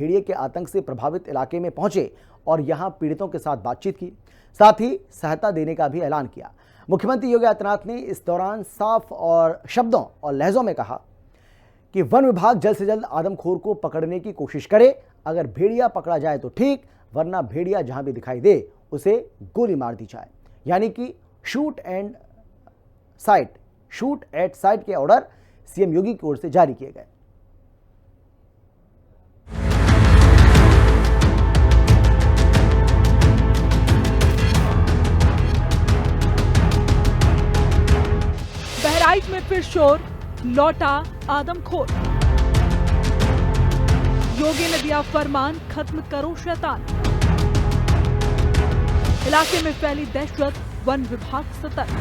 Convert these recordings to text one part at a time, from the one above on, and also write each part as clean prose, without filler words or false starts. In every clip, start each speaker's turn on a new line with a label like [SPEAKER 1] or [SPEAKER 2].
[SPEAKER 1] भेड़िए के आतंक से प्रभावित इलाके में पहुंचे और यहां पीड़ितों के साथ बातचीत की, साथ ही सहायता देने का भी ऐलान किया। मुख्यमंत्री योगी आदित्यनाथ ने इस दौरान साफ और शब्दों और लहजों में कहा कि वन विभाग जल्द से जल्द आदमखोर को पकड़ने की कोशिश करे। अगर भेड़िया पकड़ा जाए तो ठीक, वरना भेड़िया जहां भी दिखाई दे उसे गोली मार दी जाए। यानी कि शूट एट साइट के ऑर्डर सीएम योगी की ओर से जारी किए गए।
[SPEAKER 2] बहराइच में फिर शोर, लौटा आदमखोर। योगी ने दिया फरमान, खत्म करो शैतान। इलाके में फैली दहशत, वन विभाग सतर्क।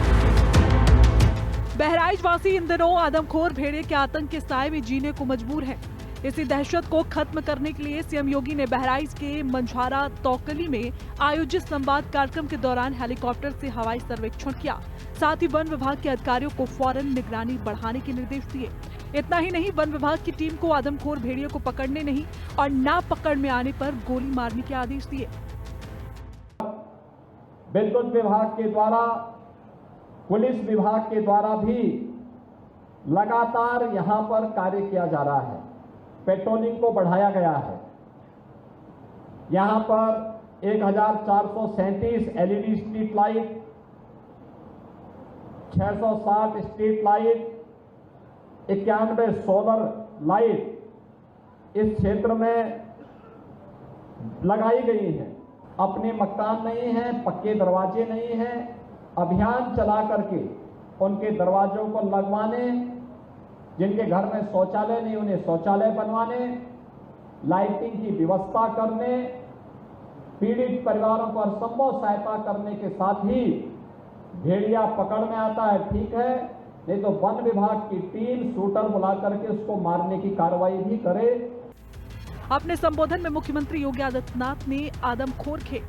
[SPEAKER 2] बहराइच वासी इन दिनों आदमखोर भेड़िए के आतंक के साए में जीने को मजबूर हैं। इसी दहशत को खत्म करने के लिए सीएम योगी ने बहराइच के मंझारा तौकली में आयोजित संवाद कार्यक्रम के दौरान हेलीकॉप्टर से हवाई सर्वेक्षण किया। साथ ही वन विभाग के अधिकारियों को फौरन निगरानी बढ़ाने के निर्देश दिए। इतना ही नहीं, वन विभाग की टीम को आदमखोर भेड़िए को पकड़ने नहीं और ना पकड़ में आने पर गोली मारने के आदेश दिए।
[SPEAKER 3] विद्युत विभाग के द्वारा, पुलिस विभाग के द्वारा भी लगातार यहां पर कार्य किया जा रहा है। पेट्रोलिंग को बढ़ाया गया है। यहां पर 1437 LED street light, 660 street light, 91 solar light इस क्षेत्र में लगाई गई है। अपने मकान नहीं है, पक्के दरवाजे नहीं हैं, अभियान चला करके उनके दरवाजों को लगवाने, जिनके घर में शौचालय नहीं उन्हें शौचालय बनवाने, लाइटिंग की व्यवस्था करने, पीड़ित परिवारों को हरसंभव सहायता करने के साथ ही भेड़िया पकड़ में आता है ठीक है, नहीं तो वन विभाग की टीम शूटर बुला करके उसको मारने की कार्रवाई भी करे।
[SPEAKER 2] अपने संबोधन में मुख्यमंत्री योगी आदित्यनाथ ने आदमखोर के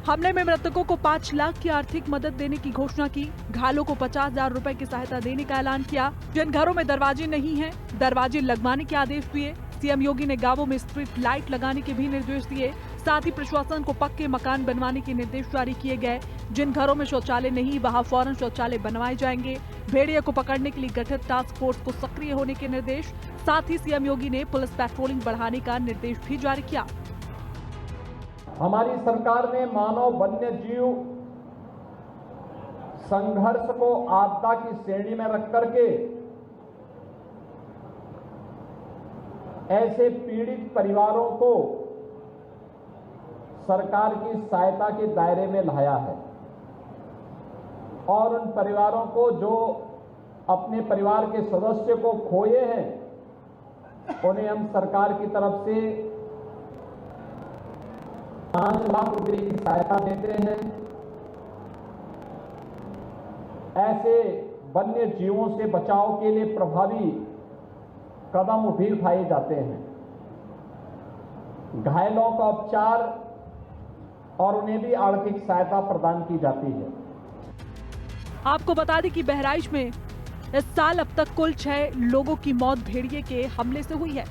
[SPEAKER 2] हमले में मृतकों को 5 लाख की आर्थिक मदद देने की घोषणा की। घायलों को 50,000 रुपए की सहायता देने का ऐलान किया। जिन घरों में दरवाजे नहीं हैं, दरवाजे लगवाने के आदेश दिए। सीएम योगी ने गांवों में स्ट्रीट लाइट लगाने के भी निर्देश दिए। साथ ही प्रशासन को पक्के मकान बनवाने के निर्देश जारी किए गए। जिन घरों में शौचालय नहीं, वहां फौरन शौचालय बनवाए जाएंगे। भेड़िए को पकड़ने के लिए गठित टास्क फोर्स को सक्रिय होने के निर्देश। साथ ही सीएम योगी ने पुलिस पेट्रोलिंग बढ़ाने का निर्देश भी जारी किया।
[SPEAKER 3] हमारी सरकार ने मानव वन्य जीव संघर्ष को आपदा की श्रेणी में रख करके ऐसे पीड़ित परिवारों को सरकार की सहायता के दायरे में लाया है और उन परिवारों को जो अपने परिवार के सदस्य को खोए हैं उन्हें हम सरकार की तरफ से 5 लाख रुपए की सहायता देते हैं। ऐसे वन्य जीवों से बचाव के लिए प्रभावी कदम भी उठाए जाते हैं। घायलों का उपचार और उन्हें भी आर्थिक सहायता प्रदान की जाती है।
[SPEAKER 2] आपको बता दें कि बहराइच में इस साल अब तक कुल 6 लोगों की मौत भेड़िए के हमले से हुई है।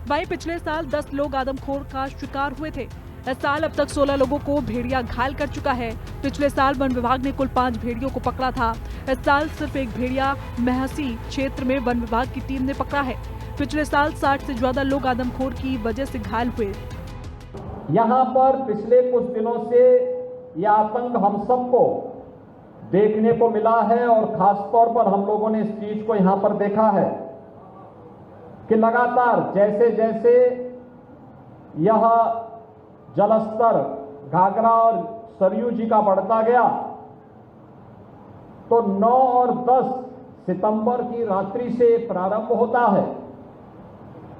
[SPEAKER 2] वहीं पिछले साल 10 लोग आदमखोर का शिकार हुए थे। इस साल अब तक 16 लोगों को भेड़िया घायल कर चुका है। पिछले साल वन विभाग ने कुल 5 भेड़ियों को पकड़ा था। इस साल सिर्फ एक भेड़िया महसी क्षेत्र में वन विभाग की टीम ने पकड़ा है। पिछले साल 60 से ज्यादा लोग आदमखोर की वजह से घायल हुए।
[SPEAKER 3] यहाँ पर पिछले कुछ दिनों से यह आतंक हम सबको देखने को मिला है और खास तौर पर हम लोगों ने इस चीज को यहाँ पर देखा है कि लगातार जैसे जैसे यह जलस्तर घाघरा और सरयू जी का बढ़ता गया तो 9 और 10 सितंबर की रात्रि से प्रारंभ होता है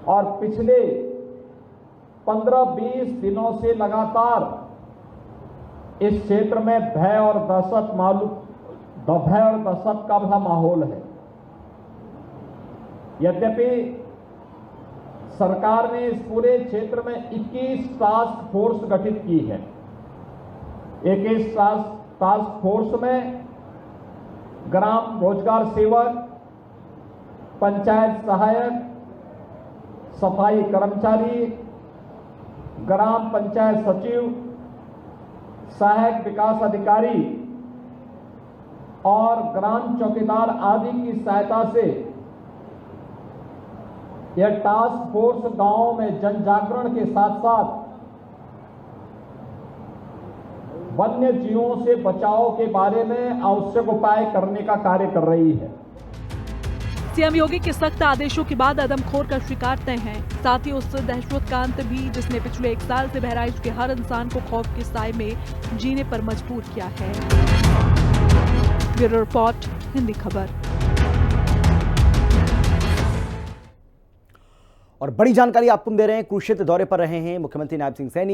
[SPEAKER 3] और पिछले 15-20 दिनों से लगातार इस क्षेत्र में भय और दहशत का भी माहौल है। यद्यपि सरकार ने इस पूरे क्षेत्र में 21 टास्क फोर्स गठित की है। 21 टास्क फोर्स में ग्राम रोजगार सेवक, पंचायत सहायक, सफाई कर्मचारी, ग्राम पंचायत सचिव, सहायक विकास अधिकारी और ग्राम चौकीदार आदि की सहायता से यह टास्क फोर्स गांवों में जन जागरण के साथ साथ वन्य जीवों से बचाव के बारे में आवश्यक उपाय करने का कार्य कर रही है।
[SPEAKER 2] सीएम योगी के सख्त आदेशों के बाद आदमखोर का शिकार तय है। साथ ही उस दहशत का अंत भी जिसने पिछले 1 साल से बहराइच के हर इंसान को खौफ के साए में जीने पर मजबूर किया है। ब्यूरो रिपोर्ट, हिंदी खबर।
[SPEAKER 1] और बड़ी जानकारी आपको दे रहे हैं, कुरुक्षेत्र दौरे पर रहे हैं मुख्यमंत्री नायब सिंह सैनी।